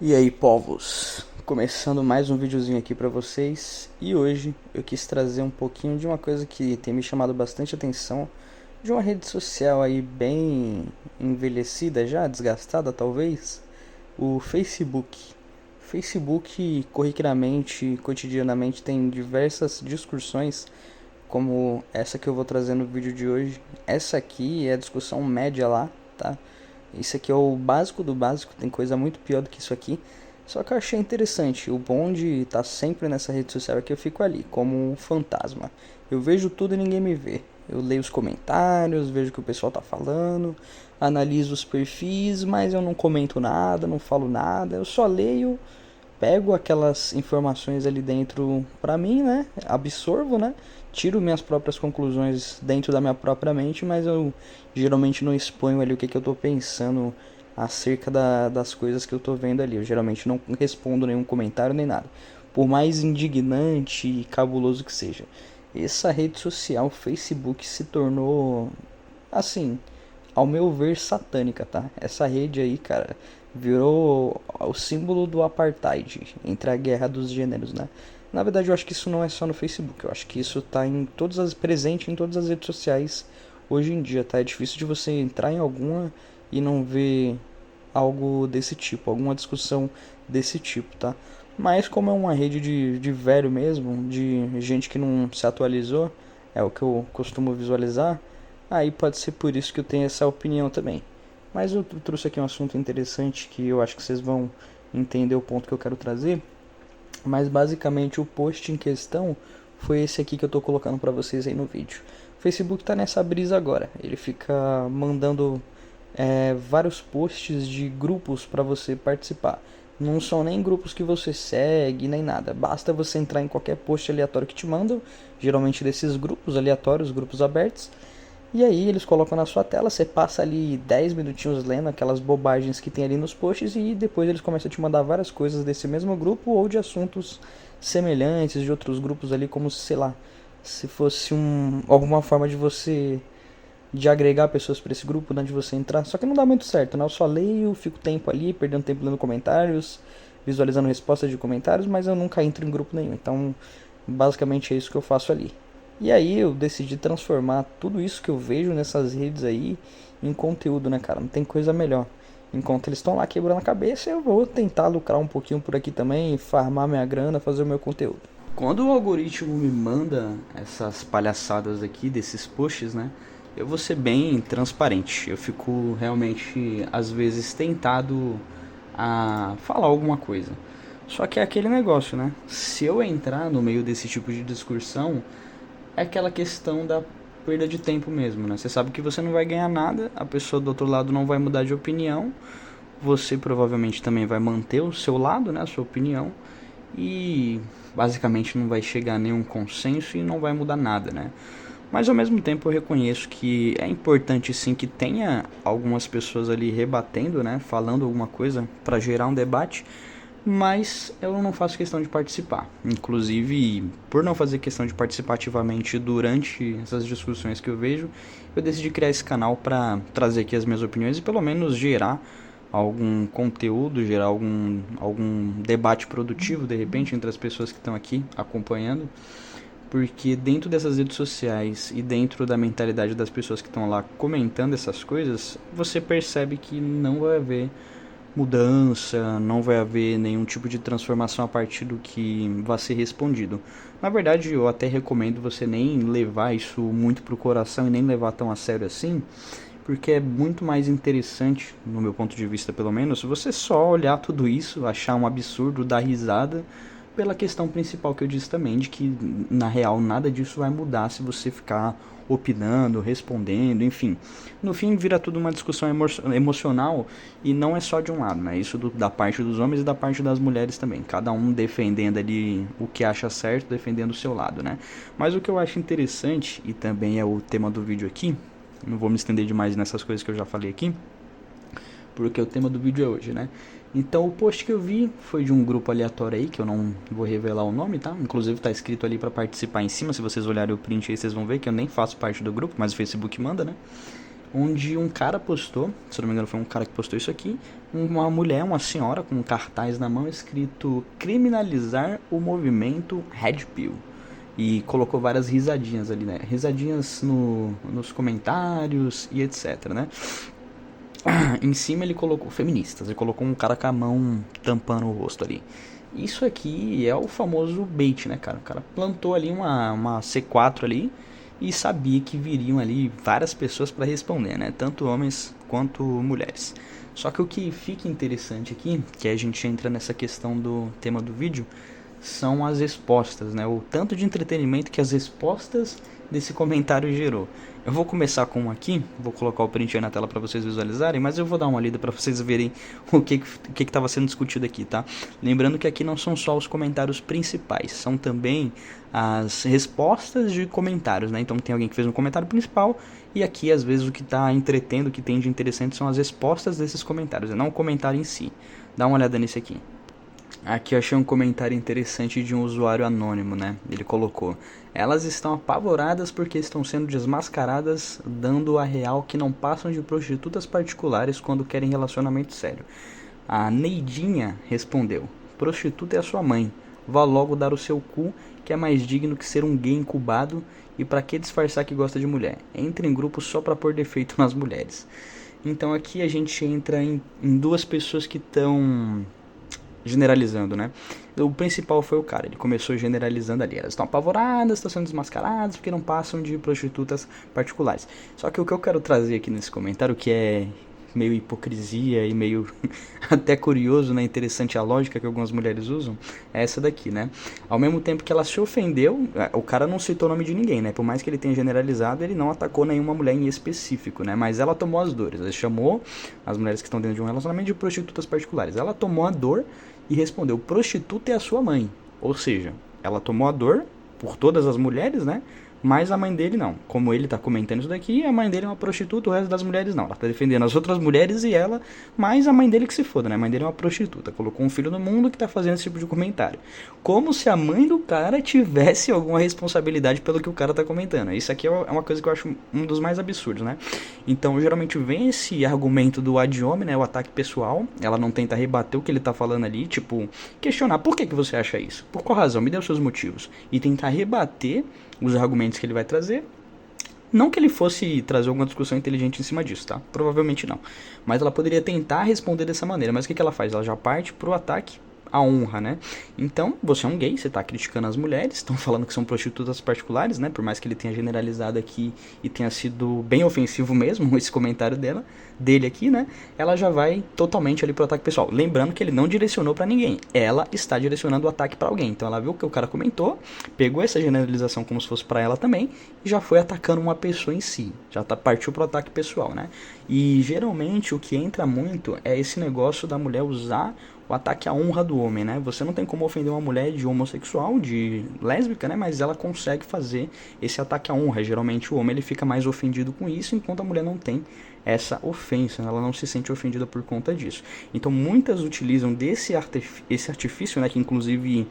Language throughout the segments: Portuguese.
E aí, povos? Começando mais um videozinho aqui pra vocês. E hoje eu quis trazer um pouquinho de uma coisa que tem me chamado bastante atenção, de uma rede social aí bem envelhecida já, desgastada talvez, o Facebook. Facebook corriqueiramente, cotidianamente tem diversas discussões, como essa que eu vou trazer no vídeo de hoje. Essa aqui é a discussão média lá, tá? Isso aqui é o básico do básico, tem coisa muito pior do que isso aqui. Só que eu achei interessante, o bom de estar sempre nessa rede social é que eu fico ali, como um fantasma. Eu vejo tudo e ninguém me vê. Eu leio os comentários, vejo o que o pessoal tá falando, analiso os perfis, mas eu não comento nada, não falo nada, eu só leio, pego aquelas informações ali dentro pra mim, né? Absorvo, né? Tiro minhas próprias conclusões dentro da minha própria mente, mas eu geralmente não exponho ali o que eu tô pensando acerca das coisas que eu tô vendo ali. Eu geralmente não respondo nenhum comentário nem nada, por mais indignante e cabuloso que seja. Essa rede social, Facebook, se tornou, assim, ao meu ver, satânica, tá? Essa rede aí, cara, virou o símbolo do apartheid entre a guerra dos gêneros, né? Na verdade, eu acho que isso não é só no Facebook, eu acho que isso tá presente em todas as redes sociais hoje em dia, tá? É difícil de você entrar em alguma e não ver algo desse tipo, alguma discussão desse tipo, tá? Mas como é uma rede de velho mesmo, de gente que não se atualizou, é o que eu costumo visualizar, aí pode ser por isso que eu tenho essa opinião também. Mas eu trouxe aqui um assunto interessante que eu acho que vocês vão entender o ponto que eu quero trazer. Mas basicamente o post em questão foi esse aqui que eu tô colocando pra vocês aí no vídeo. O Facebook tá nessa brisa agora. Ele fica mandando vários posts de grupos para você participar. Não são nem grupos que você segue, nem nada. Basta você entrar em qualquer post aleatório que te mandam, geralmente desses grupos aleatórios, grupos abertos. E aí eles colocam na sua tela, você passa ali 10 minutinhos lendo aquelas bobagens que tem ali nos posts e depois eles começam a te mandar várias coisas desse mesmo grupo ou de assuntos semelhantes de outros grupos ali, como sei lá, se fosse alguma forma de você de agregar pessoas para esse grupo, né, de você entrar. Só que não dá muito certo, né? Eu só leio, fico tempo ali, perdendo tempo lendo comentários, visualizando respostas de comentários, mas eu nunca entro em grupo nenhum. Então, basicamente é isso que eu faço ali. E aí eu decidi transformar tudo isso que eu vejo nessas redes aí em conteúdo, né, cara? Não tem coisa melhor. Enquanto eles estão lá quebrando a cabeça, eu vou tentar lucrar um pouquinho por aqui também, farmar minha grana, fazer o meu conteúdo. Quando o algoritmo me manda essas palhaçadas aqui desses posts, né? Eu vou ser bem transparente. Eu fico realmente, às vezes, tentado a falar alguma coisa. Só que é aquele negócio, né? Se eu entrar no meio desse tipo de discussão, é aquela questão da perda de tempo mesmo, né? Você sabe que você não vai ganhar nada, a pessoa do outro lado não vai mudar de opinião, você provavelmente também vai manter o seu lado, né? A sua opinião, e basicamente não vai chegar a nenhum consenso e não vai mudar nada, né? Mas ao mesmo tempo eu reconheço que é importante sim que tenha algumas pessoas ali rebatendo, né, falando alguma coisa para gerar um debate, mas eu não faço questão de participar. Inclusive, por não fazer questão de participar ativamente durante essas discussões que eu vejo, eu decidi criar esse canal para trazer aqui as minhas opiniões e pelo menos gerar algum conteúdo, gerar algum debate produtivo de repente entre as pessoas que estão aqui acompanhando. Porque dentro dessas redes sociais e dentro da mentalidade das pessoas que estão lá comentando essas coisas, você percebe que não vai haver mudança, não vai haver nenhum tipo de transformação a partir do que vai ser respondido. Na verdade, eu até recomendo você nem levar isso muito pro coração e nem levar tão a sério assim, porque é muito mais interessante, no meu ponto de vista pelo menos, você só olhar tudo isso, achar um absurdo, dar risada, pela questão principal que eu disse também, de que na real nada disso vai mudar se você ficar opinando, respondendo, enfim. No fim vira tudo uma discussão emocional e não é só de um lado, né? Isso da parte dos homens e da parte das mulheres também. Cada um defendendo ali o que acha certo, defendendo o seu lado, né? Mas o que eu acho interessante, e também é o tema do vídeo aqui, não vou me estender demais nessas coisas que eu já falei aqui, porque o tema do vídeo é hoje, né? Então o post que eu vi foi de um grupo aleatório aí, que eu não vou revelar o nome, tá? Inclusive tá escrito ali pra participar em cima, se vocês olharem o print aí vocês vão ver que eu nem faço parte do grupo, mas o Facebook manda, né? onde um cara postou, se não me engano foi um cara que postou isso aqui, uma mulher, uma senhora com um cartaz na mão escrito criminalizar o movimento Red Pill. E colocou várias risadinhas ali, né? Risadinhas nos comentários e etc, né? Em cima ele colocou feministas, ele colocou um cara com a mão tampando o rosto ali. Isso aqui é o famoso bait, né, cara? O cara plantou ali uma C4 ali e sabia que viriam ali várias pessoas para responder, né? Tanto homens quanto mulheres. Só que o que fica interessante aqui, que a gente entra nessa questão do tema do vídeo, são as respostas, né? O tanto de entretenimento que as respostas desse comentário gerou. Eu vou começar com um aqui, vou colocar o print aí na tela para vocês visualizarem, mas eu vou dar uma lida para vocês verem o que estava sendo discutido aqui, tá? Lembrando que aqui não são só os comentários principais, são também as respostas de comentários, né? Então tem alguém que fez um comentário principal e aqui às vezes o que está entretendo, o que tem de interessante são as respostas desses comentários, e não o comentário em si. Dá uma olhada nesse aqui. Aqui eu achei um comentário interessante de um usuário anônimo, né? Ele colocou: elas estão apavoradas porque estão sendo desmascaradas, dando a real que não passam de prostitutas particulares quando querem relacionamento sério. A Neidinha respondeu: prostituta é a sua mãe. Vá logo dar o seu cu, que é mais digno que ser um gay incubado. E pra que disfarçar que gosta de mulher? Entre em grupo só pra pôr defeito nas mulheres. Então aqui a gente entra em duas pessoas que estão generalizando, né? O principal foi o cara, ele começou generalizando ali. Elas estão apavoradas, estão sendo desmascaradas porque não passam de prostitutas particulares. Só que o que eu quero trazer aqui nesse comentário, que é meio hipocrisia e meio até curioso, né? Interessante a lógica que algumas mulheres usam, é essa daqui, né? Ao mesmo tempo que ela se ofendeu, o cara não citou o nome de ninguém, né? Por mais que ele tenha generalizado, ele não atacou nenhuma mulher em específico, né? Mas ela tomou as dores, ele chamou as mulheres que estão dentro de um relacionamento de prostitutas particulares. Ela tomou a dor e respondeu: prostituta é a sua mãe. Ou seja, ela tomou a dor por todas as mulheres, né? Mas a mãe dele não. Como ele tá comentando isso daqui, a mãe dele é uma prostituta, o resto das mulheres não. Ela tá defendendo as outras mulheres e ela, mas a mãe dele que se foda, né? A mãe dele é uma prostituta. Colocou um filho no mundo que tá fazendo esse tipo de comentário. Como se a mãe do cara tivesse alguma responsabilidade pelo que o cara tá comentando. Isso aqui é uma coisa que eu acho um dos mais absurdos, né? Então, geralmente vem esse argumento do ad hominem, né? O ataque pessoal. Ela não tenta rebater o que ele tá falando ali, tipo, questionar por que você acha isso? Por qual razão? Me dê os seus motivos. E tentar rebater os argumentos que ele vai trazer. Não que ele fosse trazer alguma discussão inteligente em cima disso, tá? Provavelmente não. Mas ela poderia tentar responder dessa maneira. Mas o que ela faz? Ela já parte pro ataque à honra, né? Então, você é um gay, você tá criticando as mulheres, estão falando que são prostitutas particulares, né? Por mais que ele tenha generalizado aqui e tenha sido bem ofensivo mesmo, esse comentário dele aqui, né? Ela já vai totalmente ali pro ataque pessoal. Lembrando que ele não direcionou pra ninguém. Ela está direcionando o ataque pra alguém. Então ela viu que o cara comentou, pegou essa generalização como se fosse pra ela também e já foi atacando uma pessoa em si. Já partiu pro ataque pessoal, né? E geralmente o que entra muito é esse negócio da mulher usar o ataque à honra do homem, né? Você não tem como ofender uma mulher de homossexual, de lésbica, né? Mas ela consegue fazer esse ataque à honra. Geralmente o homem ele fica mais ofendido com isso, enquanto a mulher não tem essa ofensa, ela não se sente ofendida por conta disso. Então muitas utilizam esse artifício, né, que inclusive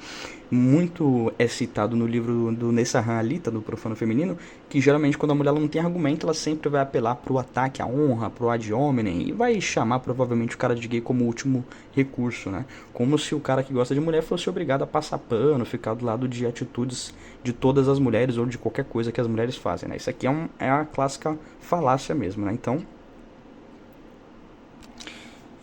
muito é citado no livro do Nessahan Alita, do Profano Feminino, que geralmente quando a mulher não tem argumento, ela sempre vai apelar pro ataque à honra, pro ad hominem, e vai chamar provavelmente o cara de gay como último recurso, né? Como se o cara que gosta de mulher fosse obrigado a passar pano, ficar do lado de atitudes de todas as mulheres ou de qualquer coisa que as mulheres fazem, né? Isso aqui é a clássica falácia mesmo, né?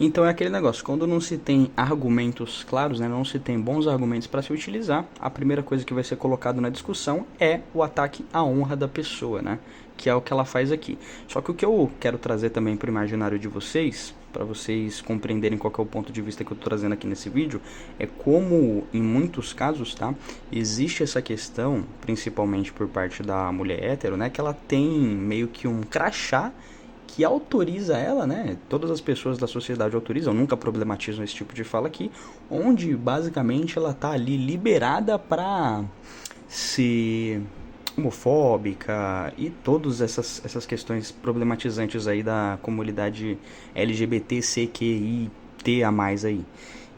Então é aquele negócio, quando não se tem argumentos claros, né, não se tem bons argumentos para se utilizar, a primeira coisa que vai ser colocado na discussão é o ataque à honra da pessoa, né, que é o que ela faz aqui. Só que o que eu quero trazer também para o imaginário de vocês, para vocês compreenderem qual que é o ponto de vista que eu estou trazendo aqui nesse vídeo, é como em muitos casos, tá, existe essa questão, principalmente por parte da mulher hétero, né, que ela tem meio que um crachá que autoriza ela, né? Todas as pessoas da sociedade autorizam, nunca problematizam esse tipo de fala aqui, onde basicamente ela tá ali liberada para ser homofóbica e todas essas questões problematizantes aí da comunidade LGBTQIA+, aí.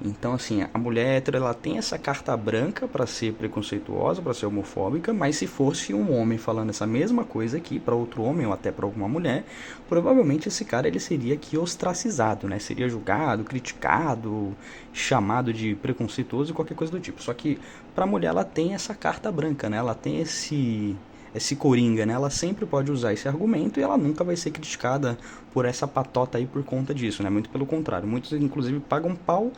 Então, assim, a mulher hétero, ela tem essa carta branca para ser preconceituosa, para ser homofóbica, mas se fosse um homem falando essa mesma coisa aqui para outro homem ou até para alguma mulher, provavelmente esse cara ele seria aqui ostracizado, né? Seria julgado, criticado, chamado de preconceituoso e qualquer coisa do tipo. Só que para a mulher ela tem essa carta branca, né? Ela tem esse coringa, né? Ela sempre pode usar esse argumento e ela nunca vai ser criticada por essa patota aí por conta disso, né? Muito pelo contrário, muitos inclusive pagam pau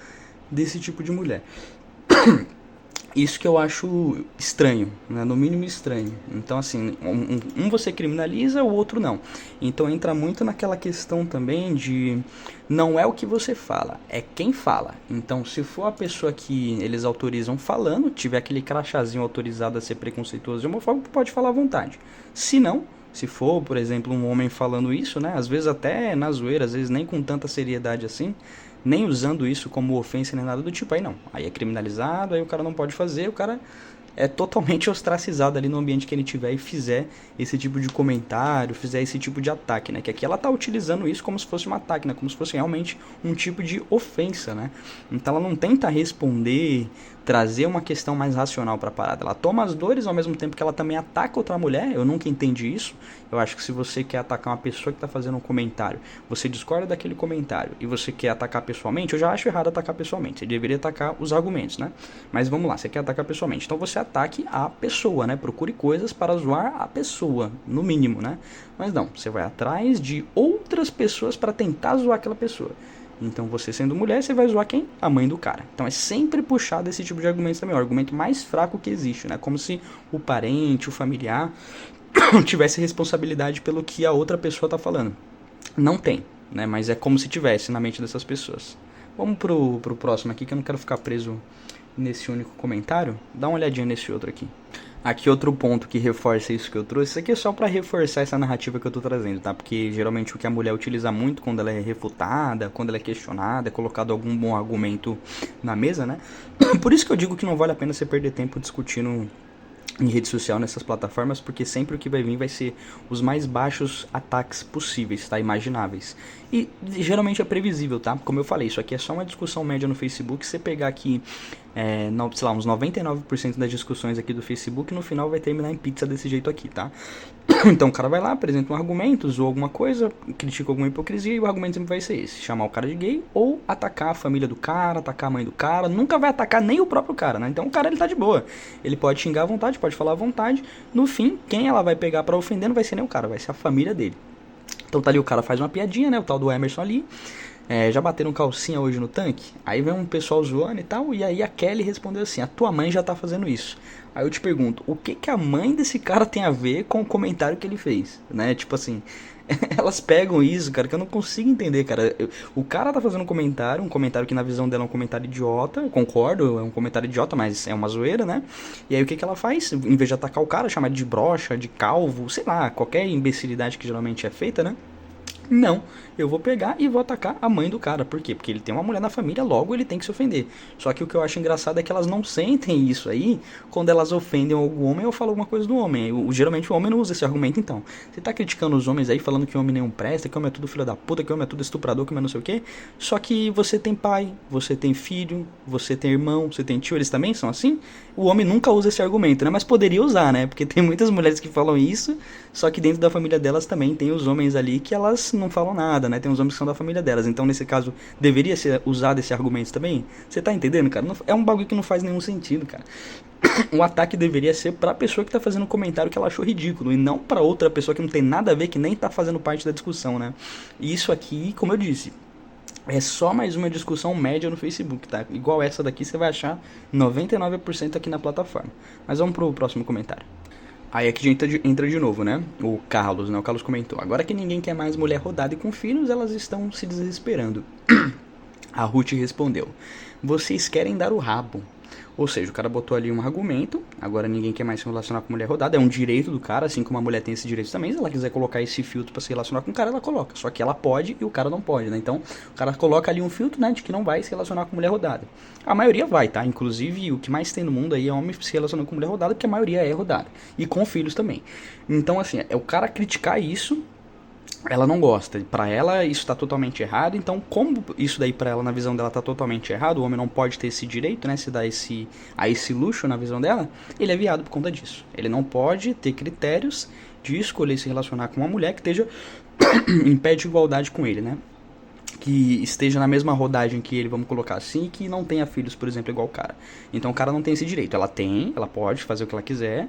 desse tipo de mulher. Isso que eu acho estranho, né? No mínimo estranho. Então, assim, um você criminaliza, o outro não. Então entra muito naquela questão também de não é o que você fala, é quem fala. Então, se for a pessoa que eles autorizam falando, tiver aquele crachazinho autorizado a ser preconceituoso e homofóbico, pode falar à vontade. Se não, se for, por exemplo, um homem falando isso, né? Às vezes até na zoeira, às vezes nem com tanta seriedade assim, nem usando isso como ofensa nem nada do tipo, aí não. Aí é criminalizado, aí o cara não pode fazer, o cara é totalmente ostracizado ali no ambiente que ele tiver e fizer esse tipo de comentário, fizer esse tipo de ataque, né? Que aqui ela tá utilizando isso como se fosse um ataque, né? Como se fosse realmente um tipo de ofensa, né? Então ela não tenta responder, trazer uma questão mais racional pra parada. Ela toma as dores ao mesmo tempo que ela também ataca outra mulher. Eu nunca entendi isso. Eu acho que se você quer atacar uma pessoa que tá fazendo um comentário, você discorda daquele comentário e você quer atacar pessoalmente, eu já acho errado atacar pessoalmente. Você deveria atacar os argumentos, né? Mas vamos lá, você quer atacar pessoalmente. Então você ataque a pessoa, né? Procure coisas para zoar a pessoa, no mínimo, né? Mas não, você vai atrás de outras pessoas para tentar zoar aquela pessoa. Então você sendo mulher, você vai zoar quem? A mãe do cara. Então é sempre puxado esse tipo de argumento também, o argumento mais fraco que existe, né? Como se o parente, o familiar tivesse responsabilidade pelo que a outra pessoa tá falando. Não tem, né? Mas é como se tivesse na mente dessas pessoas. Vamos pro próximo aqui, que eu não quero ficar preso nesse único comentário. Dá uma olhadinha nesse outro aqui. Aqui outro ponto que reforça isso que eu trouxe. Isso aqui é só pra reforçar essa narrativa que eu tô trazendo, tá? Porque geralmente o que a mulher utiliza muito quando ela é refutada, quando ela é questionada, é colocado algum bom argumento na mesa, né? Por isso que eu digo que não vale a pena você perder tempo discutindo em rede social nessas plataformas, porque sempre o que vai vir vai ser os mais baixos ataques possíveis, tá? Imagináveis. E geralmente é previsível, tá? Como eu falei, isso aqui é só uma discussão média no Facebook. Se você pegar aqui, sei lá, uns 99% das discussões aqui do Facebook, no final vai terminar em pizza desse jeito aqui, tá? Então o cara vai lá, apresenta um argumento, zoa alguma coisa, critica alguma hipocrisia, e o argumento sempre vai ser esse: chamar o cara de gay ou atacar a família do cara, atacar a mãe do cara. Nunca vai atacar nem o próprio cara, né? Então o cara ele tá de boa, ele pode xingar à vontade, pode falar à vontade. No fim, quem ela vai pegar pra ofender não vai ser nem o cara, vai ser a família dele. Então tá ali, o cara faz uma piadinha, né? O tal do Emerson ali. Já bateram calcinha hoje no tanque? Aí vem um pessoal zoando e tal, e aí a Kelly respondeu assim: a tua mãe já tá fazendo isso. Aí eu te pergunto, o que a mãe desse cara tem a ver com o comentário que ele fez, né? Tipo assim, elas pegam isso, cara, que eu não consigo entender, cara. O cara tá fazendo um comentário que na visão dela é um comentário idiota, eu concordo, é um comentário idiota, mas é uma zoeira, né? E aí o que ela faz? Em vez de atacar o cara, chamar de broxa, de calvo, sei lá, qualquer imbecilidade que geralmente é feita, né? Não, eu vou pegar e vou atacar a mãe do cara. Por quê? Porque ele tem uma mulher na família, logo ele tem que se ofender. Só que o que eu acho engraçado é que elas não sentem isso aí quando elas ofendem algum homem ou falam alguma coisa do homem. Geralmente o homem não usa esse argumento, então. Você tá criticando os homens aí, falando que o homem nenhum presta, que o homem é tudo filho da puta, que o homem é tudo estuprador, que o homem é não sei o quê. Só que você tem pai, você tem filho, você tem irmão, você tem tio, eles também são assim? O homem nunca usa esse argumento, né? Mas poderia usar, né? Porque tem muitas mulheres que falam isso, só que dentro da família delas também tem os homens ali que elas não falam nada, né? Tem os homens que são da família delas. Então, nesse caso, deveria ser usado esse argumento também? Você tá entendendo, cara? Não, é um bagulho que não faz nenhum sentido, cara. O ataque deveria ser pra pessoa que tá fazendo um comentário que ela achou ridículo, e não pra outra pessoa que não tem nada a ver, que nem tá fazendo parte da discussão, né? E isso aqui, como eu disse, é só mais uma discussão média no Facebook, tá? Igual essa daqui você vai achar 99% aqui na plataforma. Mas vamos pro próximo comentário. Aí aqui entra de novo, né? O Carlos, né? O Carlos comentou: agora que ninguém quer mais mulher rodada e com filhos, elas estão se desesperando. A Ruth respondeu: vocês querem dar o rabo. Ou seja, o cara botou ali um argumento, agora ninguém quer mais se relacionar com mulher rodada, é um direito do cara, assim como a mulher tem esse direito também. Se ela quiser colocar esse filtro pra se relacionar com o cara, ela coloca. Só que ela pode e o cara não pode, né? Então, o cara coloca ali um filtro, né, de que não vai se relacionar com mulher rodada. A maioria vai, tá? Inclusive, o que mais tem no mundo aí é homem se relacionando com mulher rodada, porque a maioria é rodada. E com filhos também. Então, assim, é o cara criticar isso ela não gosta. Pra ela isso tá totalmente errado. Então, como isso daí pra ela, na visão dela, tá totalmente errado, o homem não pode ter esse direito, né? Se dar esse luxo na visão dela, ele é viado por conta disso. Ele não pode ter critérios de escolher se relacionar com uma mulher que esteja em pé de igualdade com ele, né? Que esteja na mesma rodagem que ele, vamos colocar assim, e que não tenha filhos, por exemplo, igual o cara. Então o cara não tem esse direito. Ela pode fazer o que ela quiser,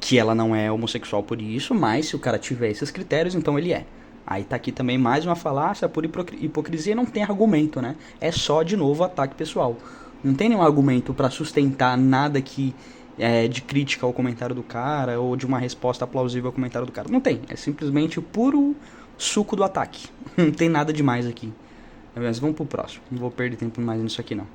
que ela não é homossexual por isso, mas se o cara tiver esses critérios, então ele é. Aí tá aqui também mais uma falácia por hipocrisia, não tem argumento, né? É só, de novo, ataque pessoal. Não tem nenhum argumento pra sustentar nada que de crítica ao comentário do cara ou de uma resposta plausível ao comentário do cara. Não tem. É simplesmente o puro suco do ataque. Não tem nada demais aqui. Mas vamos pro próximo. Não vou perder tempo mais nisso aqui, não.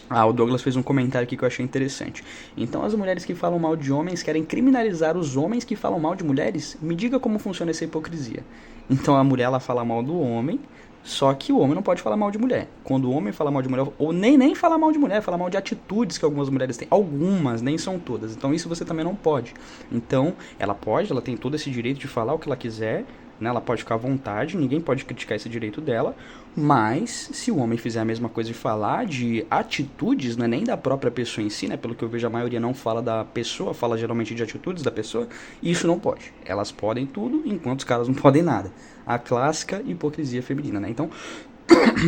O Douglas fez um comentário aqui que eu achei interessante. Então as mulheres que falam mal de homens querem criminalizar os homens que falam mal de mulheres? Me diga como funciona essa hipocrisia. Então a mulher, ela fala mal do homem, só que o homem não pode falar mal de mulher. Quando o homem fala mal de mulher, ou nem fala mal de mulher, fala mal de atitudes que algumas mulheres têm. Algumas, nem são todas. Então isso você também não pode. Então ela tem todo esse direito de falar o que ela quiser, né? Ela pode ficar à vontade, ninguém pode criticar esse direito dela, mas se o homem fizer a mesma coisa e falar de atitudes, não é nem da própria pessoa em si, né? Pelo que eu vejo, a maioria não fala da pessoa, fala geralmente de atitudes da pessoa, e isso não pode. Elas podem tudo, enquanto os caras não podem nada. A clássica hipocrisia feminina, né? Então,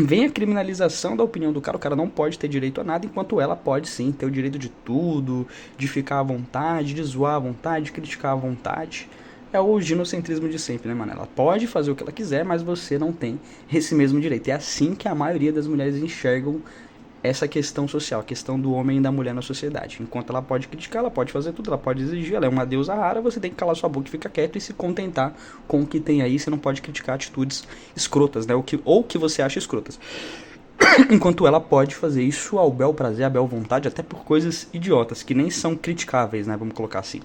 vem a criminalização da opinião do cara. O cara não pode ter direito a nada, enquanto ela pode sim ter o direito de tudo, de ficar à vontade, de zoar à vontade, de criticar à vontade. É o ginocentrismo de sempre, né, mano? Ela pode fazer o que ela quiser, mas você não tem esse mesmo direito. É assim que a maioria das mulheres enxergam essa questão social, a questão do homem e da mulher na sociedade. Enquanto ela pode criticar, ela pode fazer tudo, ela pode exigir, ela é uma deusa rara, você tem que calar sua boca e ficar quieto e se contentar com o que tem aí. Você não pode criticar atitudes escrotas, né? Ou que você acha escrotas. Enquanto ela pode fazer isso ao bel prazer, à bel vontade, até por coisas idiotas, que nem são criticáveis, né? Vamos colocar assim.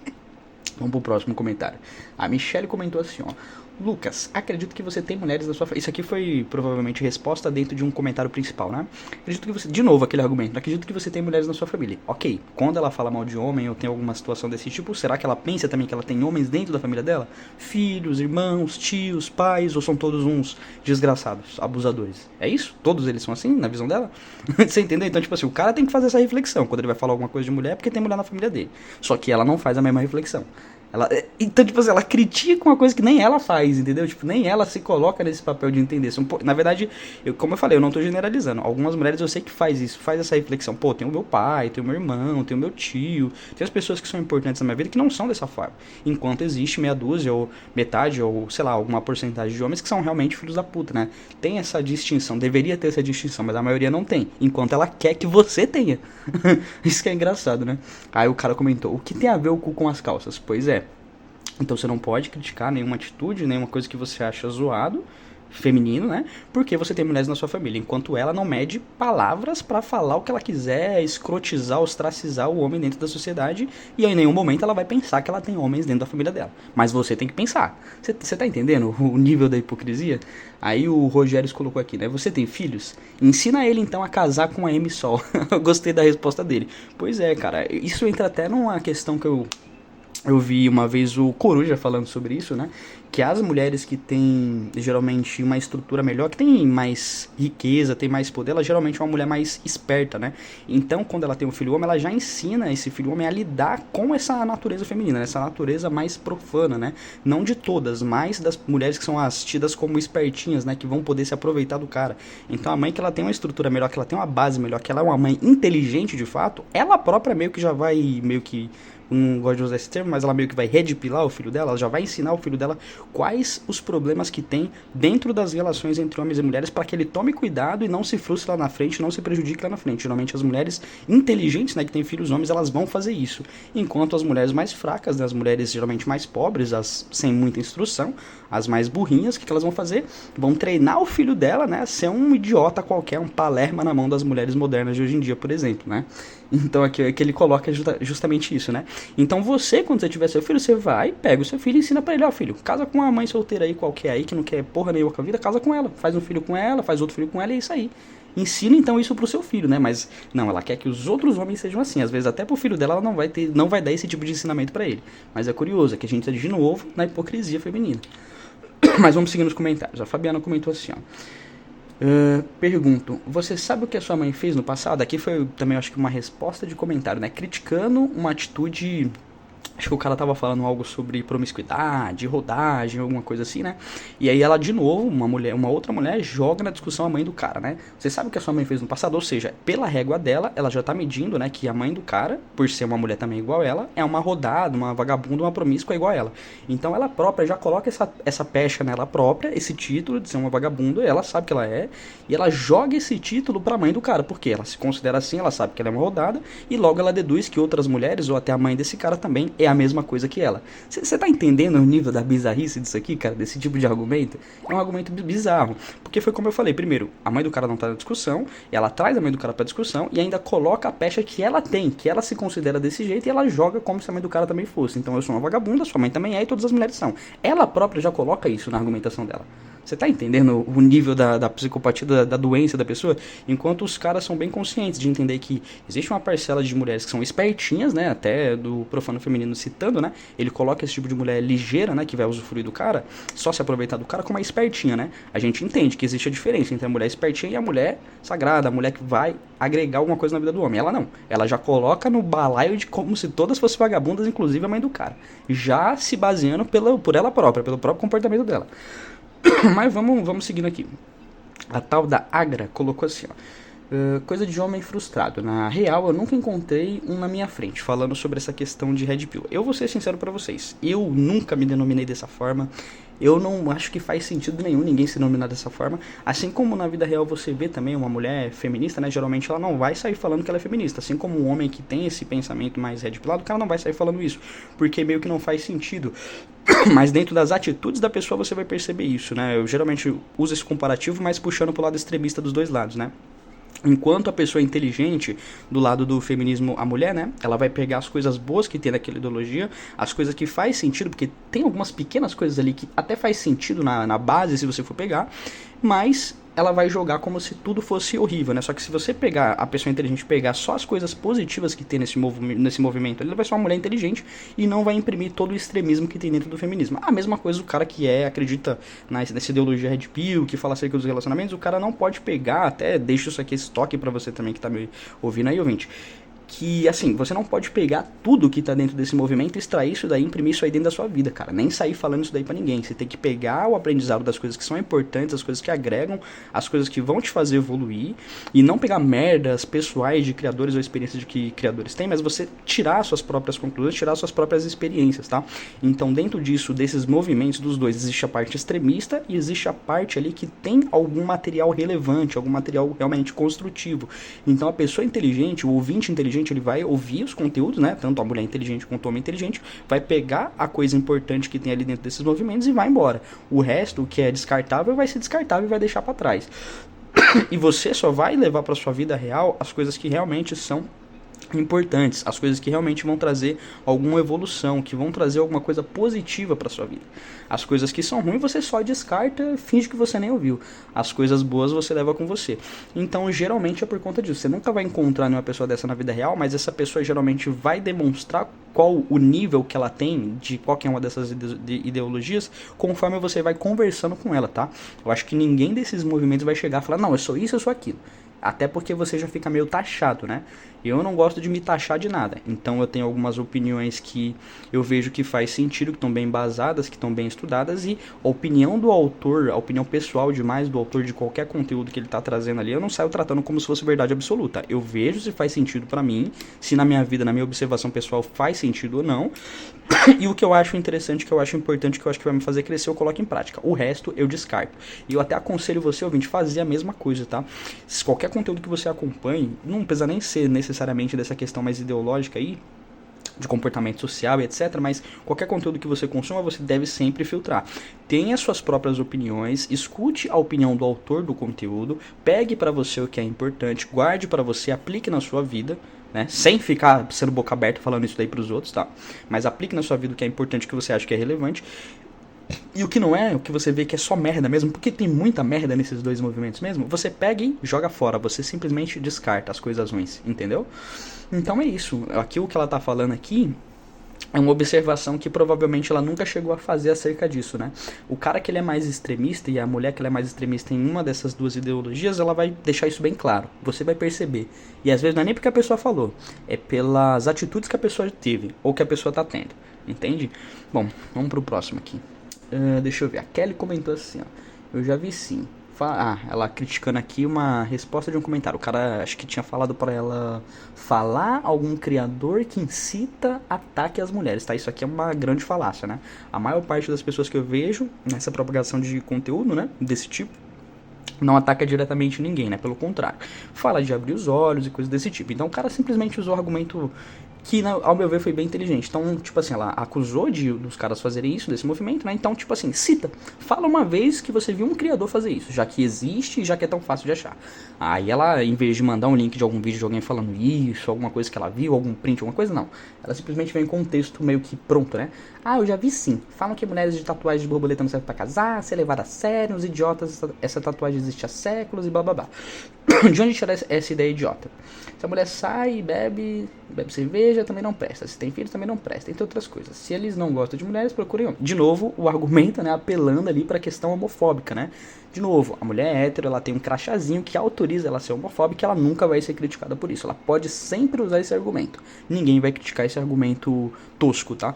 Vamos pro próximo comentário. A Michelle comentou assim, ó: Lucas, acredito que você tem mulheres da sua família. Isso aqui foi provavelmente resposta dentro de um comentário principal, né? Acredito que você... De novo aquele argumento. Acredito que você tem mulheres na sua família. Ok, quando ela fala mal de homem ou tem alguma situação desse tipo, será que ela pensa também que ela tem homens dentro da família dela? Filhos, irmãos, tios, pais, ou são todos uns desgraçados, abusadores? É isso? Todos eles são assim, na visão dela? Você entendeu? Então, tipo assim, o cara tem que fazer essa reflexão quando ele vai falar alguma coisa de mulher, porque tem mulher na família dele. Só que ela não faz a mesma reflexão. Então, tipo assim, ela critica uma coisa que nem ela faz, entendeu? Tipo, nem ela se coloca nesse papel de entender. Na verdade, como eu falei, eu não tô generalizando. Algumas mulheres eu sei que faz isso, faz essa reflexão. Pô, tem o meu pai, tem o meu irmão, tem o meu tio, tem as pessoas que são importantes na minha vida que não são dessa forma. Enquanto existe meia dúzia, ou metade, ou sei lá, alguma porcentagem de homens que são realmente filhos da puta, né? Tem essa distinção, deveria ter essa distinção, mas a maioria não tem. Enquanto ela quer que você tenha. Isso que é engraçado, né? Aí o cara comentou: o que tem a ver o cu com as calças? Pois é. Então você não pode criticar nenhuma atitude, nenhuma coisa que você acha zoado, feminino, né? Porque você tem mulheres na sua família, enquanto ela não mede palavras pra falar o que ela quiser, escrotizar, ostracizar o homem dentro da sociedade, e em nenhum momento ela vai pensar que ela tem homens dentro da família dela. Mas você tem que pensar. Você tá entendendo o nível da hipocrisia? Aí o Rogério colocou aqui, né? Você tem filhos? Ensina ele então a casar com a Amy Sol. Eu gostei da resposta dele. Pois é, cara, isso entra até numa questão que eu vi uma vez o Coruja falando sobre isso, né? Que as mulheres que têm geralmente uma estrutura melhor, que tem mais riqueza, tem mais poder, ela geralmente é uma mulher mais esperta, né? Então, quando ela tem um filho homem, ela já ensina esse filho homem a lidar com essa natureza feminina, essa natureza mais profana, né? Não de todas, mas das mulheres que são as tidas como espertinhas, né? Que vão poder se aproveitar do cara. Então, a mãe que ela tem uma estrutura melhor, que ela tem uma base melhor, que ela é uma mãe inteligente de fato, ela própria meio que já vai, não gosto de usar esse termo, mas ela meio que vai redipilar o filho dela, ela já vai ensinar o filho dela quais os problemas que tem dentro das relações entre homens e mulheres, para que ele tome cuidado e não se frustre lá na frente, não se prejudique lá na frente. Geralmente as mulheres inteligentes, né, que têm filhos homens, elas vão fazer isso, enquanto as mulheres mais fracas, né, as mulheres geralmente mais pobres, as sem muita instrução, as mais burrinhas, o que elas vão fazer? Vão treinar o filho dela, né, a ser um idiota qualquer, um palerma na mão das mulheres modernas de hoje em dia, por exemplo, né? Então aqui é que ele coloca justamente isso, né? Então você, quando você tiver seu filho, você vai, pega o seu filho e ensina pra ele: ó, filho, casa com uma mãe solteira aí qualquer aí, que não quer porra nenhuma com a vida, casa com ela, faz um filho com ela, faz outro filho com ela, e é isso aí. ensina então isso pro seu filho, né? Mas não, ela quer que os outros homens sejam assim. Às vezes até pro filho dela ela não vai dar esse tipo de ensinamento pra ele. Mas é curioso, é que a gente tá de novo na hipocrisia feminina. Mas vamos seguir nos comentários. A Fabiana comentou assim, ó. Pergunto, você sabe o que a sua mãe fez no passado? Aqui foi também, acho que uma resposta de comentário, né? Criticando uma atitude. Acho que o cara tava falando algo sobre promiscuidade, rodagem, alguma coisa assim, né? E aí ela, de novo, uma outra mulher, joga na discussão a mãe do cara, né? Você sabe o que a sua mãe fez no passado? Ou seja, pela régua dela, ela já tá medindo, né? Que a mãe do cara, por ser uma mulher também igual ela, é uma rodada, uma vagabunda, uma promíscua igual ela. Então ela própria já coloca essa pecha nela própria, esse título de ser uma vagabunda, ela sabe que ela é, e ela joga esse título pra mãe do cara, porque ela se considera assim, ela sabe que ela é uma rodada, e logo ela deduz que outras mulheres, ou até a mãe desse cara também, é a mesma coisa que ela. Você tá entendendo o nível da bizarrice disso aqui, cara? Desse tipo de argumento? É um argumento bizarro. Porque foi como eu falei, primeiro, a mãe do cara não tá na discussão, ela traz a mãe do cara pra discussão e ainda coloca a pecha que ela tem, que ela se considera desse jeito e ela joga como se a mãe do cara também fosse. Então eu sou uma vagabunda, sua mãe também é e todas as mulheres são. Ela própria já coloca isso na argumentação dela. Você tá entendendo o nível da psicopatia, da doença da pessoa? Enquanto os caras são bem conscientes de entender que existe uma parcela de mulheres que são espertinhas, né? Até do Profano Feminino citando, né? Ele coloca esse tipo de mulher ligeira, né? Que vai usufruir do cara, só se aproveitar do cara como a espertinha, né? A gente entende que existe a diferença entre a mulher espertinha e a mulher sagrada, a mulher que vai agregar alguma coisa na vida do homem. Ela não. Ela já coloca no balaio de como se todas fossem vagabundas, inclusive a mãe do cara. Já se baseando por ela própria, pelo próprio comportamento dela. Mas vamos seguindo aqui. A tal da Agra colocou assim, ó. Coisa de homem frustrado. Na real, eu nunca encontrei um na minha frente falando sobre essa questão de Red Pill. Eu vou ser sincero pra vocês. Eu nunca me denominei dessa forma. Eu não acho que faz sentido nenhum ninguém se denominar dessa forma. Assim como na vida real você vê também uma mulher feminista, né? Geralmente ela não vai sair falando que ela é feminista. Assim como um homem que tem esse pensamento mais red pillado, o cara não vai sair falando isso. Porque meio que não faz sentido. Mas dentro das atitudes da pessoa você vai perceber isso, né? Eu geralmente uso esse comparativo, mas puxando pro lado extremista dos dois lados, né? Enquanto a pessoa é inteligente, do lado do feminismo, a mulher, né? Ela vai pegar as coisas boas que tem naquela ideologia, as coisas que faz sentido, porque tem algumas pequenas coisas ali que até faz sentido na base, se você for pegar, mas ela vai jogar como se tudo fosse horrível, né? Só que se você pegar, a pessoa inteligente pegar só as coisas positivas que tem nesse movimento, ela vai ser uma mulher inteligente e não vai imprimir todo o extremismo que tem dentro do feminismo. A mesma coisa o cara que acredita nessa ideologia Red Pill, que fala acerca dos relacionamentos, o cara não pode pegar, até deixo isso aqui, esse toque pra você também que tá me ouvindo aí, ouvinte, que, assim, você não pode pegar tudo que tá dentro desse movimento, extrair isso daí, imprimir isso aí dentro da sua vida, cara. Nem sair falando isso daí pra ninguém. Você tem que pegar o aprendizado das coisas que são importantes, as coisas que agregam, as coisas que vão te fazer evoluir, e não pegar merdas pessoais de criadores ou experiências de que criadores têm, mas você tirar suas próprias conclusões, tirar suas próprias experiências, tá? Então, dentro disso, desses movimentos dos dois, existe a parte extremista e existe a parte ali que tem algum material relevante, algum material realmente construtivo. Então, a pessoa inteligente, o ouvinte inteligente, ele vai ouvir os conteúdos, né? Tanto a mulher inteligente quanto o homem inteligente, vai pegar a coisa importante que tem ali dentro desses movimentos e vai embora. O resto, o que é descartável, vai ser descartável e vai deixar para trás. E você só vai levar para sua vida real as coisas que realmente são importantes, as coisas que realmente vão trazer alguma evolução, que vão trazer alguma coisa positiva para sua vida. As coisas que são ruins você só descarta, finge que você nem ouviu. As coisas boas você leva com você. Então, geralmente é por conta disso. Você nunca vai encontrar nenhuma pessoa dessa na vida real, mas essa pessoa geralmente vai demonstrar qual o nível que ela tem de qualquer uma dessas ideologias, conforme você vai conversando com ela, tá? Eu acho que ninguém desses movimentos vai chegar e falar, não, eu sou isso, eu sou aquilo. Até porque você já fica meio taxado, né? Eu não gosto de me taxar de nada. Então eu tenho algumas opiniões que eu vejo que faz sentido, que estão bem embasadas, que estão bem estudadas. E a opinião do autor, a opinião pessoal demais do autor de qualquer conteúdo que ele está trazendo ali, eu não saio tratando como se fosse verdade absoluta. Eu vejo se faz sentido para mim, se na minha vida, na minha observação pessoal faz sentido ou não. E o que eu acho interessante, que eu acho importante, que eu acho que vai me fazer crescer, eu coloco em prática. O resto eu descarto. E eu até aconselho você, ouvinte, fazer a mesma coisa, tá? Se qualquer conteúdo que você acompanhe, não precisa nem ser necessariamente dessa questão mais ideológica aí, de comportamento social e etc, mas qualquer conteúdo que você consuma, você deve sempre filtrar. Tenha suas próprias opiniões, escute a opinião do autor do conteúdo, pegue para você o que é importante, guarde para você, aplique na sua vida, né? Sem ficar sendo boca aberta falando isso daí pros outros, tá? Mas aplique na sua vida o que é importante, que você acha que é relevante. E o que não é, o que você vê que é só merda mesmo, porque tem muita merda nesses dois movimentos mesmo, você pega e joga fora, você simplesmente descarta as coisas ruins, entendeu? Então é isso, aqui o que ela tá falando aqui é uma observação que provavelmente ela nunca chegou a fazer acerca disso, né? O cara que ele é mais extremista e a mulher que ela é mais extremista em uma dessas duas ideologias, ela vai deixar isso bem claro. Você vai perceber. E às vezes não é nem porque a pessoa falou, é pelas atitudes que a pessoa teve ou que a pessoa tá tendo, entende? Bom, vamos pro próximo aqui. Deixa eu ver, a Kelly comentou assim, ó. Eu já vi sim. Ela criticando aqui uma resposta de um comentário. O cara acho que tinha falado pra ela falar algum criador que incita ataque às mulheres, tá? Isso aqui é uma grande falácia, né? A maior parte das pessoas que eu vejo nessa propagação de conteúdo, né, desse tipo, não ataca diretamente ninguém, né? Pelo contrário, fala de abrir os olhos e coisas desse tipo. Então o cara simplesmente usou o argumento que, ao meu ver, foi bem inteligente. Então, tipo assim, ela acusou dos caras fazerem isso, desse movimento, né? Então, tipo assim, cita. Fala uma vez que você viu um criador fazer isso, já que existe e já que é tão fácil de achar. Aí ela, em vez de mandar um link de algum vídeo de alguém falando isso, alguma coisa que ela viu, algum print, alguma coisa, não. Ela simplesmente vem com um texto meio que pronto, né? Eu já vi sim. Falam que mulheres de tatuagem de borboleta não servem pra casar, ser levada a sério, os idiotas, essa tatuagem existe há séculos e blá blá blá. De onde tirar essa ideia idiota? Se a mulher sai e bebe cerveja, também não presta. Se tem filhos, também não presta, entre outras coisas. Se eles não gostam de mulheres, procurem homem. De novo, o argumento, né, apelando ali pra questão homofóbica, né? De novo, a mulher é hétero, ela tem um crachazinho que autoriza ela a ser homofóbica e ela nunca vai ser criticada por isso. Ela pode sempre usar esse argumento. Ninguém vai criticar esse argumento tosco, tá?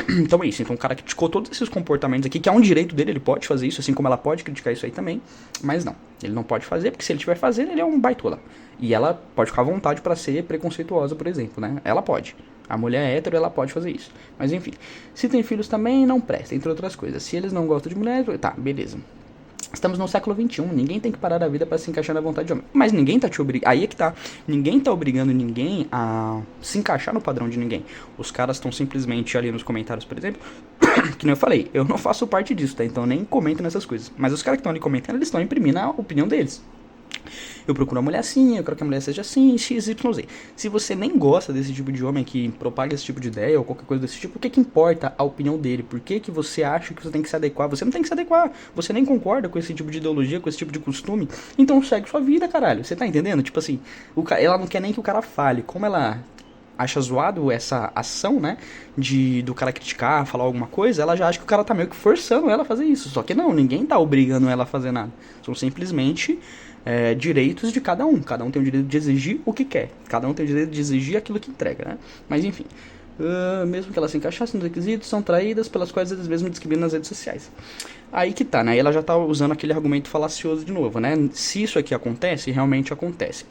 Então é isso, então o cara criticou todos esses comportamentos aqui, que é um direito dele, ele pode fazer isso, assim como ela pode criticar isso aí também, mas não, ele não pode fazer, porque se ele estiver fazendo, ele é um baitola. E ela pode ficar à vontade pra ser preconceituosa, por exemplo, né? Ela pode. A mulher é hétero, ela pode fazer isso. Mas enfim, se tem filhos também, não presta, entre outras coisas. Se eles não gostam de mulheres, tá, beleza. Estamos no século XXI, ninguém tem que parar a vida pra se encaixar na vontade de homem. Mas ninguém tá te obrigando, aí é que tá, ninguém tá obrigando ninguém a se encaixar no padrão de ninguém. Os caras estão simplesmente ali nos comentários, por exemplo, que nem eu falei, eu não faço parte disso, tá? Então eu nem comento nessas coisas. Mas os caras que estão ali comentando, eles estão imprimindo a opinião deles. Eu procuro uma mulher assim, eu quero que a mulher seja assim, x, y, z. Se você nem gosta desse tipo de homem que propaga esse tipo de ideia ou qualquer coisa desse tipo, o que importa a opinião dele? Por que você acha que você tem que se adequar? Você não tem que se adequar. Você nem concorda com esse tipo de ideologia, com esse tipo de costume. Então segue sua vida, caralho. Você tá entendendo? Tipo assim, ela não quer nem que o cara fale. Como ela acha zoado essa ação, né, do cara criticar, falar alguma coisa, ela já acha que o cara tá meio que forçando ela a fazer isso. Só que não, ninguém tá obrigando ela a fazer nada. São simplesmente direitos de cada um. Cada um tem o direito de exigir o que quer. Cada um tem o direito de exigir aquilo que entrega, né? Mas enfim, mesmo que elas se encaixassem nos requisitos, são traídas pelas quais eles mesmos discriminam nas redes sociais. Aí que tá, né? Aí ela já tá usando aquele argumento falacioso de novo, né? Se isso aqui acontece, realmente acontece.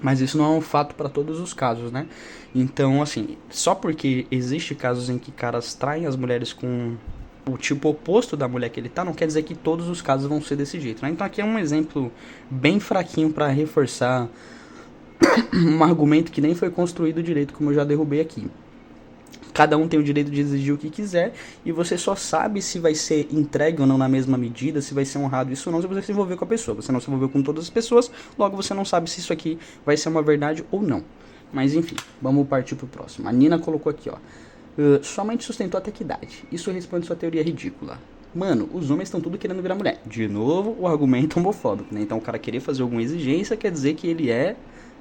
Mas isso não é um fato para todos os casos, né? Então, assim, só porque existe casos em que caras traem as mulheres com o tipo oposto da mulher que ele tá, não quer dizer que todos os casos vão ser desse jeito, né? Então aqui é um exemplo bem fraquinho para reforçar um argumento que nem foi construído direito, como eu já derrubei aqui. Cada um tem o direito de exigir o que quiser e você só sabe se vai ser entregue ou não na mesma medida, se vai ser honrado isso ou não, se você se envolver com a pessoa. Você não se envolveu com todas as pessoas, logo você não sabe se isso aqui vai ser uma verdade ou não. Mas enfim, vamos partir pro próximo. A Nina colocou aqui, ó. Sua mãe te sustentou até que idade? Isso responde sua teoria ridícula. Mano, os homens estão tudo querendo virar mulher. De novo, o argumento homofóbico, né? Então o cara querer fazer alguma exigência quer dizer que ele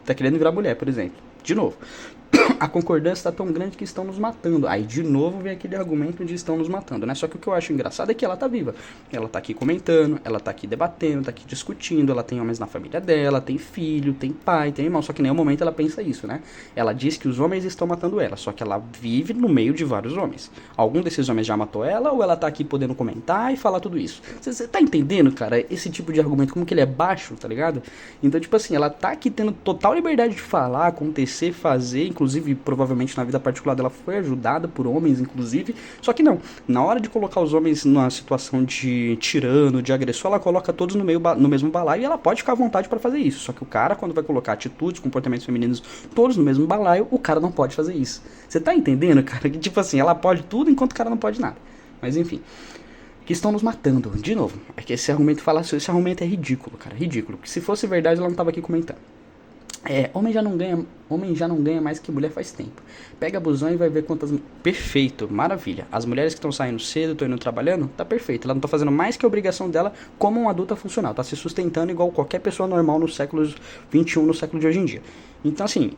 tá querendo virar mulher, por exemplo. De novo. A concordância está tão grande que estão nos matando. Aí de novo vem aquele argumento de estão nos matando, né? Só que o que eu acho engraçado é que ela tá viva. Ela tá aqui comentando, ela tá aqui debatendo, tá aqui discutindo, ela tem homens na família dela, tem filho, tem pai, tem irmão. Só que em nenhum momento ela pensa isso, né? Ela diz que os homens estão matando ela, só que ela vive no meio de vários homens. Algum desses homens já matou ela ou ela tá aqui podendo comentar e falar tudo isso? Você tá entendendo, cara? Esse tipo de argumento, como que ele é baixo, tá ligado? Então, tipo assim, ela tá aqui tendo total liberdade de falar, acontecer, fazer, inclusive, provavelmente na vida particular dela foi ajudada por homens, inclusive, só que não, na hora de colocar os homens numa situação de tirano, de agressor, ela coloca todos no mesmo balaio e ela pode ficar à vontade pra fazer isso, só que o cara, quando vai colocar atitudes, comportamentos femininos, todos no mesmo balaio, o cara não pode fazer isso. Você tá entendendo, cara? Que tipo assim, ela pode tudo enquanto o cara não pode nada. Mas enfim, que estão nos matando, de novo, é que esse argumento falacioso, esse argumento é ridículo, cara, ridículo, porque se fosse verdade ela não tava aqui comentando. Homem já não ganha mais que mulher faz tempo. Pega a busão e vai ver quantas. Perfeito, maravilha. As mulheres que estão saindo cedo, estão indo trabalhando, tá perfeito. Ela não tá fazendo mais que a obrigação dela como uma adulta funcional. Tá se sustentando igual qualquer pessoa normal no século XXI, no século de hoje em dia. Então, assim,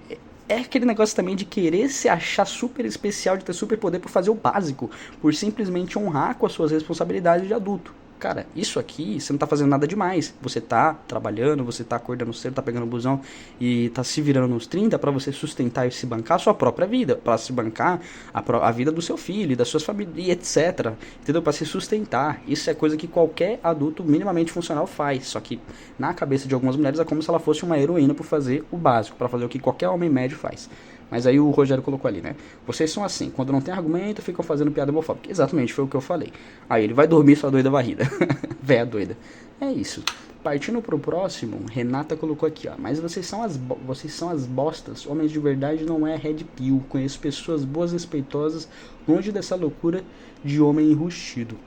é aquele negócio também de querer se achar super especial, de ter super poder por fazer o básico, por simplesmente honrar com as suas responsabilidades de adulto. Cara, isso aqui, você não tá fazendo nada demais. Você tá trabalhando, você tá acordando cedo, tá pegando busão e tá se virando nos 30 pra você sustentar e se bancar a sua própria vida, pra se bancar a vida do seu filho, das suas famílias, e etc. Entendeu? Pra se sustentar. Isso é coisa que qualquer adulto minimamente funcional faz. Só que na cabeça de algumas mulheres é como se ela fosse uma heroína por fazer o básico, pra fazer o que qualquer homem médio faz. Mas aí o Rogério colocou ali, né? Vocês são assim, quando não tem argumento, ficam fazendo piada homofóbica. Exatamente, foi o que eu falei. Aí ele vai dormir sua doida varrida. Véia doida. É isso. Partindo pro próximo, Renata colocou aqui, ó. Mas vocês são as bostas. Homens de verdade não é red pill. Conheço pessoas boas e respeitosas, longe dessa loucura de homem enrustido.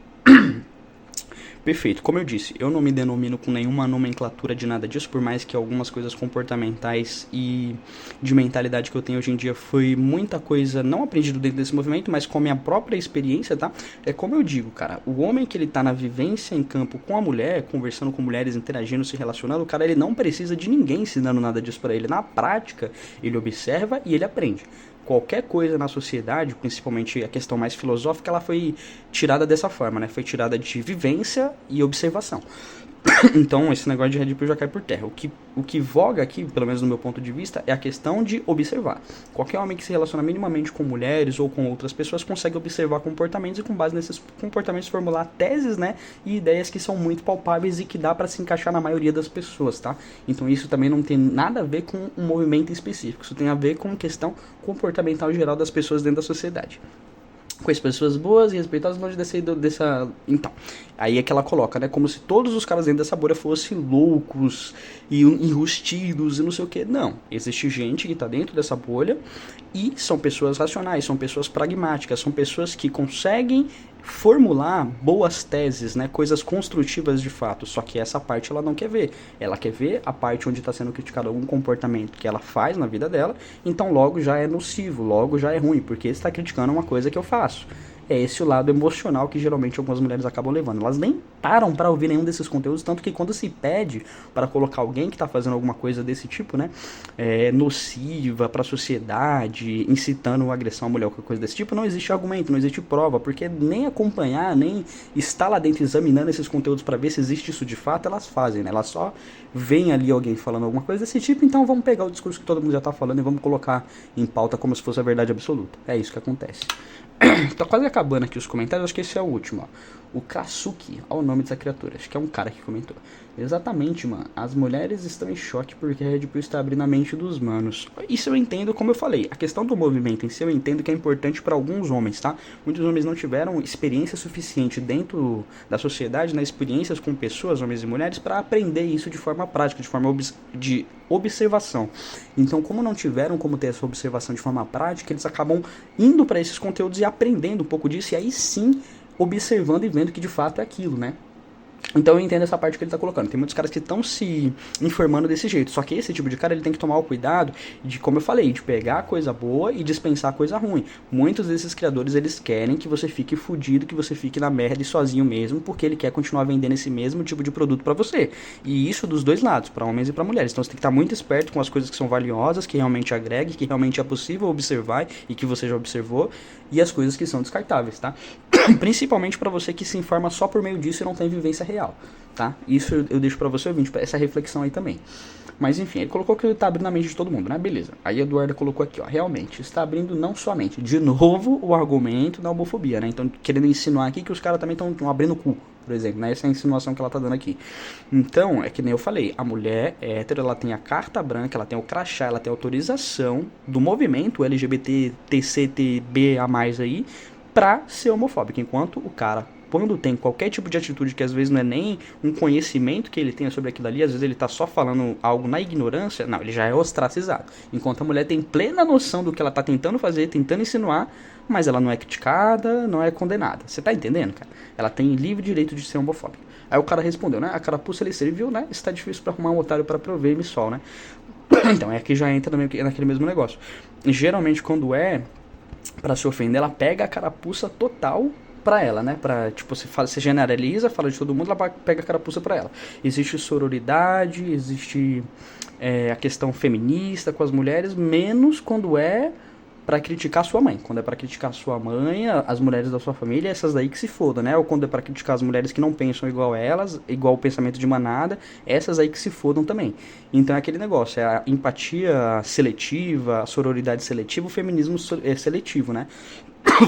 Perfeito, como eu disse, eu não me denomino com nenhuma nomenclatura de nada disso, por mais que algumas coisas comportamentais e de mentalidade que eu tenho hoje em dia foi muita coisa não aprendido dentro desse movimento, mas com a minha própria experiência, tá? É como eu digo, cara, o homem que ele tá na vivência em campo com a mulher, conversando com mulheres, interagindo, se relacionando, o cara ele não precisa de ninguém ensinando nada disso pra ele. Na prática, ele observa e ele aprende. Qualquer coisa na sociedade, principalmente a questão mais filosófica, ela foi tirada dessa forma, né? Foi tirada de vivência e observação. Então, esse negócio de Red Pill já cai por terra. O que voga aqui, pelo menos no meu ponto de vista, é a questão de observar. Qualquer homem que se relaciona minimamente com mulheres ou com outras pessoas consegue observar comportamentos e, com base nesses comportamentos, formular teses, né, e ideias que são muito palpáveis e que dá para se encaixar na maioria das pessoas, tá? Então, isso também não tem nada a ver com um movimento específico. Isso tem a ver com questão comportamental geral das pessoas dentro da sociedade. Com as pessoas boas e respeitosas longe dessa. Então, aí é que ela coloca, né? Como se todos os caras dentro dessa bolha fossem loucos e enrustidos e não sei o que. Não. Existe gente que tá dentro dessa bolha e são pessoas racionais, são pessoas pragmáticas, são pessoas que conseguem formular boas teses, né, coisas construtivas de fato, só que essa parte ela não quer ver, ela quer ver a parte onde está sendo criticado algum comportamento que ela faz na vida dela, então logo já é nocivo, logo já é ruim, porque está criticando uma coisa que eu faço. É esse o lado emocional que geralmente algumas mulheres acabam levando. Elas nem param para ouvir nenhum desses conteúdos, tanto que quando se pede para colocar alguém que está fazendo alguma coisa desse tipo, né, nociva para a sociedade, incitando agressão à mulher ou qualquer coisa desse tipo, não existe argumento, não existe prova, porque nem acompanhar, nem estar lá dentro examinando esses conteúdos para ver se existe isso de fato, elas fazem, né? Elas só veem ali alguém falando alguma coisa desse tipo, então vamos pegar o discurso que todo mundo já está falando e vamos colocar em pauta como se fosse a verdade absoluta. É isso que acontece. Tá quase acabando aqui os comentários, acho que esse é o último, ó. O Kasuki, olha o nome dessa criatura, acho que é um cara que comentou. Exatamente, mano, as mulheres estão em choque porque a Red Pill está abrindo a mente dos manos. Isso eu entendo, como eu falei, a questão do movimento em si eu entendo que é importante para alguns homens, tá? Muitos homens não tiveram experiência suficiente dentro da sociedade, né, experiências com pessoas, homens e mulheres, para aprender isso de forma prática, de forma de observação. Então, como não tiveram como ter essa observação de forma prática, eles acabam indo para esses conteúdos e aprendendo um pouco disso, e aí sim observando e vendo que de fato é aquilo, né? Então eu entendo essa parte que ele tá colocando. Tem muitos caras que estão se informando desse jeito. Só que esse tipo de cara, ele tem que tomar o cuidado de, como eu falei, de pegar a coisa boa e dispensar a coisa ruim. Muitos desses criadores, eles querem que você fique fudido, que você fique na merda e sozinho mesmo, porque ele quer continuar vendendo esse mesmo tipo de produto pra você. E isso dos dois lados, pra homens e pra mulheres. Então você tem que estar muito esperto com as coisas que são valiosas, que realmente agreguem, que realmente é possível observar e que você já observou, e as coisas que são descartáveis, tá? Principalmente pra você que se informa só por meio disso e não tem vivência real, tá? Isso eu deixo pra você, ouvinte, essa reflexão aí também. Mas enfim, ele colocou que ele tá abrindo a mente de todo mundo, né? Beleza. Aí a Eduarda colocou aqui, ó, realmente, está abrindo não só a mente. De novo, o argumento da homofobia, né? Então, querendo insinuar aqui que os caras também estão abrindo o cu, por exemplo, né? Essa é a insinuação que ela tá dando aqui. Então, é que nem eu falei, a mulher hétero, ela tem a carta branca, ela tem o crachá, ela tem a autorização do movimento LGBT, TCTB a mais aí, pra ser homofóbico, enquanto o cara, quando tem qualquer tipo de atitude que às vezes não é nem um conhecimento que ele tenha sobre aquilo ali, às vezes ele tá só falando algo na ignorância, não, ele já é ostracizado. Enquanto a mulher tem plena noção do que ela tá tentando fazer, tentando insinuar, mas ela não é criticada, não é condenada. Você tá entendendo, cara? Ela tem livre direito de ser homofóbica. Aí o cara respondeu, né? A carapuça ele serviu, né? Está difícil pra arrumar um otário pra prover, me sol, né? Então, aqui já entra naquele mesmo negócio. Geralmente, quando é pra se ofender, ela pega a carapuça total pra ela, né? Pra, tipo, você generaliza, fala de todo mundo, ela pega a carapuça pra ela. Existe sororidade, existe a questão feminista com as mulheres, menos quando é pra criticar sua mãe. Quando é pra criticar sua mãe, as mulheres da sua família, essas daí que se fodam, né? Ou quando é pra criticar as mulheres que não pensam igual elas, igual o pensamento de manada, essas aí que se fodam também. Então é aquele negócio, é a empatia seletiva, a sororidade seletiva, o feminismo seletivo, né?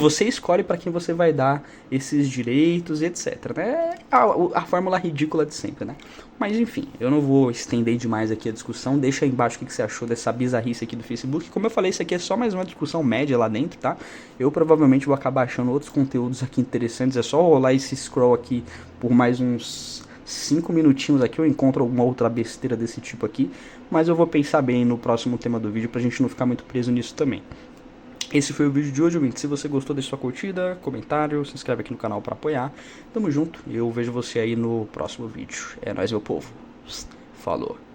Você escolhe para quem você vai dar esses direitos e etc. É a fórmula ridícula de sempre, né? Mas enfim, eu não vou estender demais aqui a discussão. Deixa aí embaixo o que você achou dessa bizarrice aqui do Facebook. Como eu falei, isso aqui é só mais uma discussão média lá dentro, tá? Eu provavelmente vou acabar achando outros conteúdos aqui interessantes. É só rolar esse scroll aqui por mais uns 5 minutinhos aqui. Eu encontro alguma outra besteira desse tipo aqui. Mas eu vou pensar bem no próximo tema do vídeo pra gente não ficar muito preso nisso também. Esse foi o vídeo de hoje, ouvinte. Se você gostou, deixe sua curtida, comentário, se inscreve aqui no canal para apoiar. Tamo junto e eu vejo você aí no próximo vídeo. É nóis, meu povo. Falou.